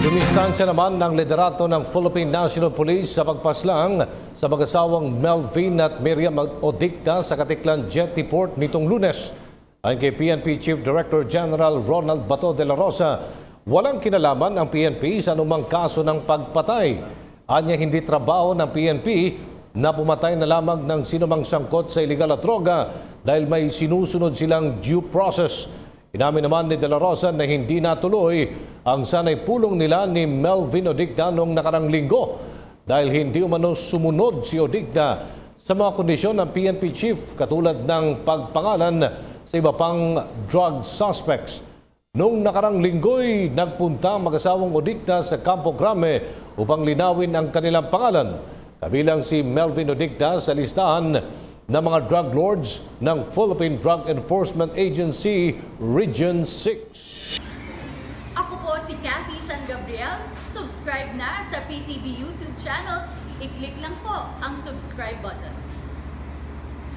Dumistansya naman ng liderato ng Philippine National Police sa pagpaslang sa mag-asawang Melvin at Miriam Odicta sa Katiklan Jetty Port nitong Lunes. Ayon kay PNP Chief Director General Ronald Bato de la Rosa, walang kinalaman ang PNP sa anumang kaso ng pagpatay. Anya hindi trabaho ng PNP na pumatay na lamang ng sinumang sangkot sa iligal at droga dahil may sinusunod silang due process. Inamin naman ni De La Rosa na hindi natuloy ang sanay pulong nila ni Melvin Odicta noong nakarang linggo dahil hindi umano sumunod si Odicta sa mga kondisyon ng PNP chief katulad ng pagpangalan sa iba pang drug suspects. Noong nakarang linggo'y nagpunta ang mag-asawang Odicta sa Campo Grame upang linawin ang kanilang pangalan. Kabilang si Melvin Odicta sa listahan ng mga drug lords ng Philippine Drug Enforcement Agency Region 6. Ako po si Cathy San Gabriel. Subscribe na sa PTV YouTube channel. I-click lang po ang subscribe button.